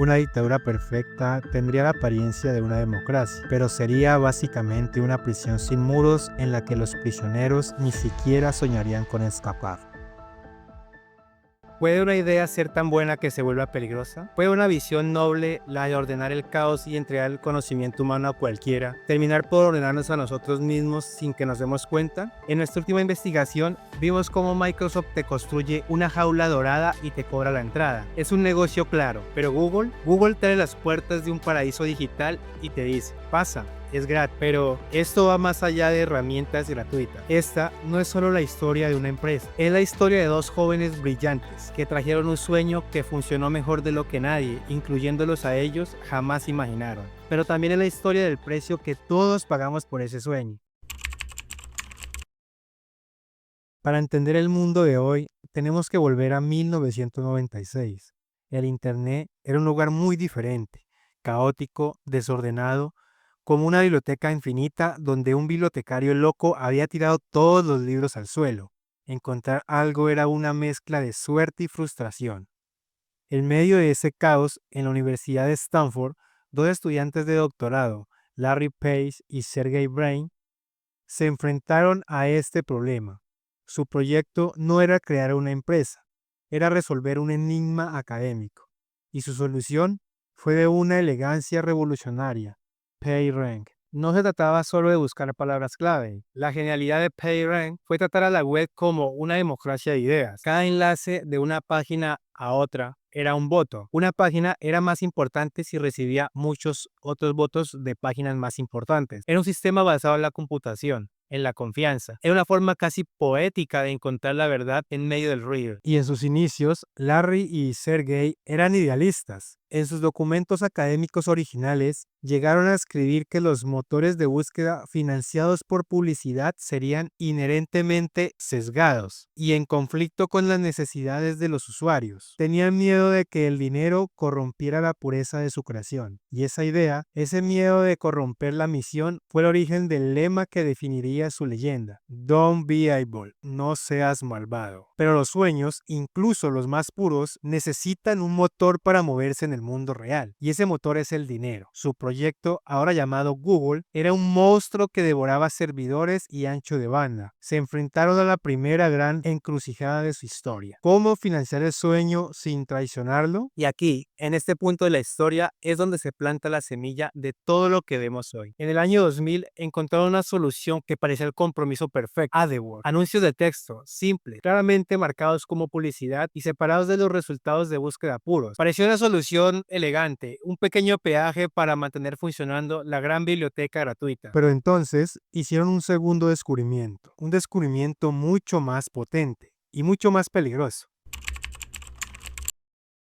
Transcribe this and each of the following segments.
Una dictadura perfecta tendría la apariencia de una democracia, pero sería básicamente una prisión sin muros en la que los prisioneros ni siquiera soñarían con escapar. ¿Puede una idea ser tan buena que se vuelva peligrosa? ¿Puede una visión noble, la de ordenar el caos y entregar el conocimiento humano a cualquiera, terminar por ordenarnos a nosotros mismos sin que nos demos cuenta? En nuestra última investigación, vimos cómo Microsoft te construye una jaula dorada y te cobra la entrada. Es un negocio claro, pero Google te abre las puertas de un paraíso digital y te dice, pasa. Es gratis, pero esto va más allá de herramientas gratuitas. Esta no es solo la historia de una empresa, es la historia de dos jóvenes brillantes que trajeron un sueño que funcionó mejor de lo que nadie, incluyéndolos a ellos, jamás imaginaron. Pero también es la historia del precio que todos pagamos por ese sueño. Para entender el mundo de hoy, tenemos que volver a 1996. El Internet era un lugar muy diferente, caótico, desordenado, como una biblioteca infinita donde un bibliotecario loco había tirado todos los libros al suelo. Encontrar algo era una mezcla de suerte y frustración. En medio de ese caos, en la Universidad de Stanford, dos estudiantes de doctorado, Larry Page y Sergey Brin, se enfrentaron a este problema. Su proyecto no era crear una empresa, era resolver un enigma académico, y su solución fue de una elegancia revolucionaria: PageRank. No se trataba solo de buscar palabras clave. La genialidad de PageRank fue tratar a la web como una democracia de ideas. Cada enlace de una página a otra era un voto. Una página era más importante si recibía muchos otros votos de páginas más importantes. Era un sistema basado en la computación, en la confianza. Era una forma casi poética de encontrar la verdad en medio del ruido. Y en sus inicios, Larry y Sergey eran idealistas. En sus documentos académicos originales, llegaron a escribir que los motores de búsqueda financiados por publicidad serían inherentemente sesgados y en conflicto con las necesidades de los usuarios. Tenían miedo de que el dinero corrompiera la pureza de su creación. Y esa idea, ese miedo de corromper la misión, fue el origen del lema que definiría su leyenda: Don't be evil, no seas malvado. Pero los sueños, incluso los más puros, necesitan un motor para moverse en el mundo real, y ese motor es el dinero. Su proyecto, ahora llamado Google, era un monstruo que devoraba servidores y ancho de banda. Se enfrentaron a la primera gran encrucijada de su historia: ¿cómo financiar el sueño sin traicionarlo? Y aquí, en este punto de la historia, es donde se planta la semilla de todo lo que vemos hoy. En el año 2000 encontraron una solución que parecía el compromiso perfecto: AdWords. Anuncios de texto, simples, claramente marcados como publicidad y separados de los resultados de búsqueda puros. Pareció una solución elegante, un pequeño peaje para mantener funcionando la gran biblioteca gratuita. Pero entonces hicieron un segundo descubrimiento, un descubrimiento mucho más potente y mucho más peligroso.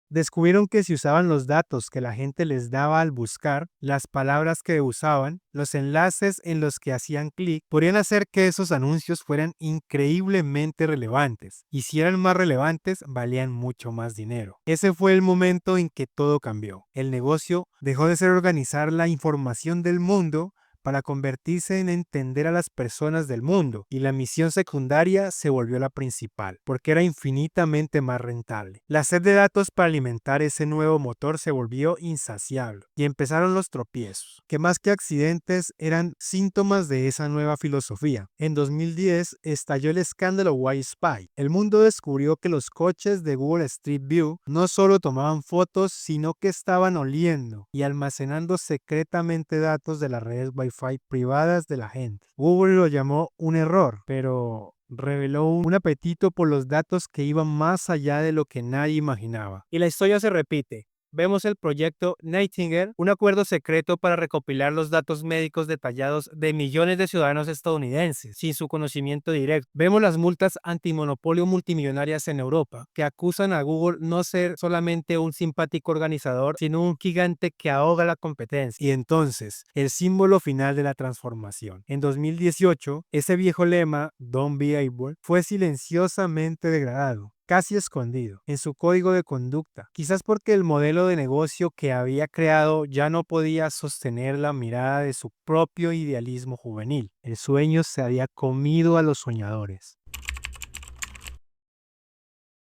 Descubrieron que si usaban los datos que la gente les daba al buscar, las palabras que usaban, los enlaces en los que hacían clic, podrían hacer que esos anuncios fueran increíblemente relevantes. Y si eran más relevantes, valían mucho más dinero. Ese fue el momento en que todo cambió. El negocio dejó de ser organizar la información del mundo para convertirse en entender a las personas del mundo, y la misión secundaria se volvió la principal, porque era infinitamente más rentable. La sed de datos para alimentar ese nuevo motor se volvió insaciable, y empezaron los tropiezos, que más que accidentes eran síntomas de esa nueva filosofía. En 2010 estalló el escándalo White Spy. El mundo descubrió que los coches de Google Street View no solo tomaban fotos, sino que estaban oliendo y almacenando secretamente datos de las redes Wi-Fi privadas de la gente. Google lo llamó un error, pero reveló un apetito por los datos que iba más allá de lo que nadie imaginaba. Y la historia se repite. Vemos el proyecto Nightingale, un acuerdo secreto para recopilar los datos médicos detallados de millones de ciudadanos estadounidenses, sin su conocimiento directo. Vemos las multas antimonopolio multimillonarias en Europa, que acusan a Google no ser solamente un simpático organizador, sino un gigante que ahoga la competencia. Y entonces, el símbolo final de la transformación. En 2018, ese viejo lema, Don't be evil, fue silenciosamente degradado, casi escondido, en su código de conducta, quizás porque el modelo de negocio que había creado ya no podía sostener la mirada de su propio idealismo juvenil. El sueño se había comido a los soñadores.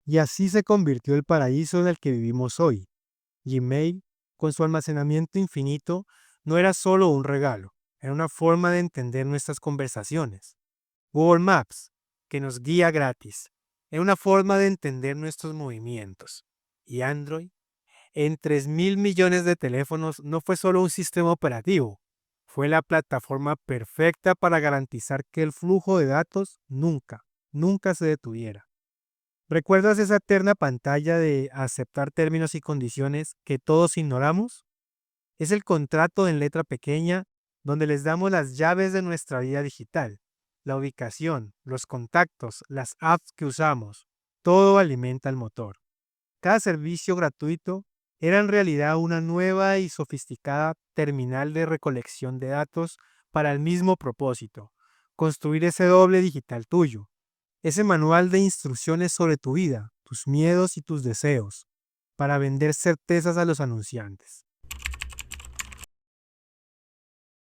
Y así se convirtió el paraíso en el que vivimos hoy. Gmail, con su almacenamiento infinito, no era solo un regalo, era una forma de entender nuestras conversaciones. Google Maps, que nos guía gratis, era una forma de entender nuestros movimientos. Y Android, en 3.000 millones de teléfonos, no fue solo un sistema operativo, fue la plataforma perfecta para garantizar que el flujo de datos nunca se detuviera. ¿Recuerdas esa eterna pantalla de aceptar términos y condiciones que todos ignoramos? Es el contrato en letra pequeña donde les damos las llaves de nuestra vida digital, la ubicación, los contactos, las apps que usamos. Todo alimenta el motor. Cada servicio gratuito era en realidad una nueva y sofisticada terminal de recolección de datos para el mismo propósito, construir ese doble digital tuyo, ese manual de instrucciones sobre tu vida, tus miedos y tus deseos, para vender certezas a los anunciantes.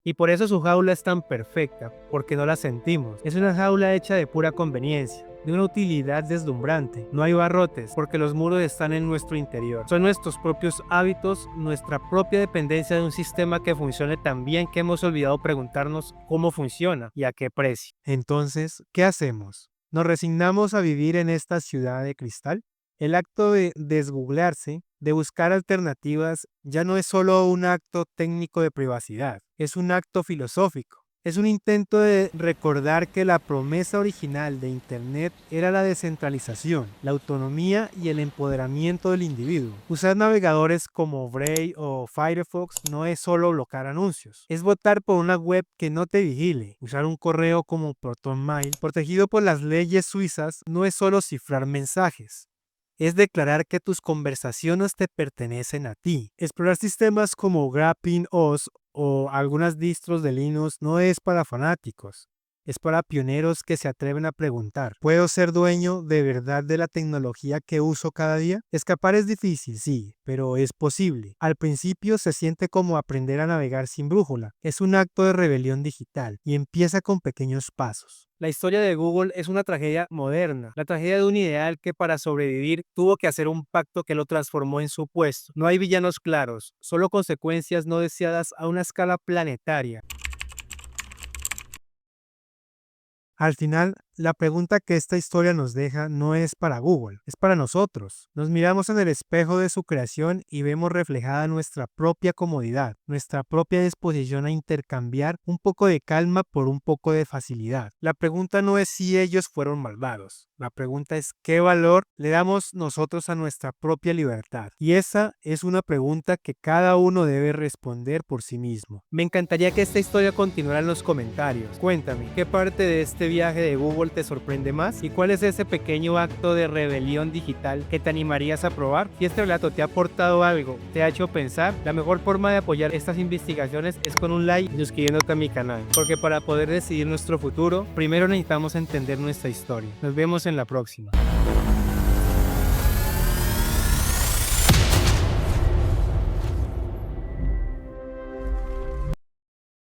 Y por eso su jaula es tan perfecta, porque no la sentimos. Es una jaula hecha de pura conveniencia, de una utilidad deslumbrante. No hay barrotes, porque los muros están en nuestro interior. Son nuestros propios hábitos, nuestra propia dependencia de un sistema que funcione tan bien que hemos olvidado preguntarnos cómo funciona y a qué precio. Entonces, ¿qué hacemos? ¿Nos resignamos a vivir en esta ciudad de cristal? El acto de desgooglearse, de buscar alternativas, ya no es solo un acto técnico de privacidad, es un acto filosófico. Es un intento de recordar que la promesa original de Internet era la descentralización, la autonomía y el empoderamiento del individuo. Usar navegadores como Brave o Firefox no es solo bloquear anuncios, es votar por una web que no te vigile. Usar un correo como ProtonMail, protegido por las leyes suizas, no es solo cifrar mensajes. Es declarar que tus conversaciones te pertenecen a ti. Explorar sistemas como GrapheneOS o algunas distros de Linux no es para fanáticos. Es para pioneros que se atreven a preguntar, ¿puedo ser dueño de verdad de la tecnología que uso cada día? Escapar es difícil, sí, pero es posible. Al principio se siente como aprender a navegar sin brújula. Es un acto de rebelión digital y empieza con pequeños pasos. La historia de Google es una tragedia moderna, la tragedia de un ideal que para sobrevivir tuvo que hacer un pacto que lo transformó en su puesto. No hay villanos claros, solo consecuencias no deseadas a una escala planetaria. Al final, la pregunta que esta historia nos deja no es para Google, es para nosotros. Nos miramos en el espejo de su creación y vemos reflejada nuestra propia comodidad, nuestra propia disposición a intercambiar un poco de calma por un poco de facilidad. La pregunta no es si ellos fueron malvados, la pregunta es qué valor le damos nosotros a nuestra propia libertad. Y esa es una pregunta que cada uno debe responder por sí mismo. Me encantaría que esta historia continuara en los comentarios. Cuéntame, ¿qué parte de este viaje de Google te sorprende más? ¿Y cuál es ese pequeño acto de rebelión digital que te animarías a probar? Si este relato te ha aportado algo, te ha hecho pensar, la mejor forma de apoyar estas investigaciones es con un like y suscribiéndote a mi canal. Porque para poder decidir nuestro futuro, primero necesitamos entender nuestra historia. Nos vemos en la próxima.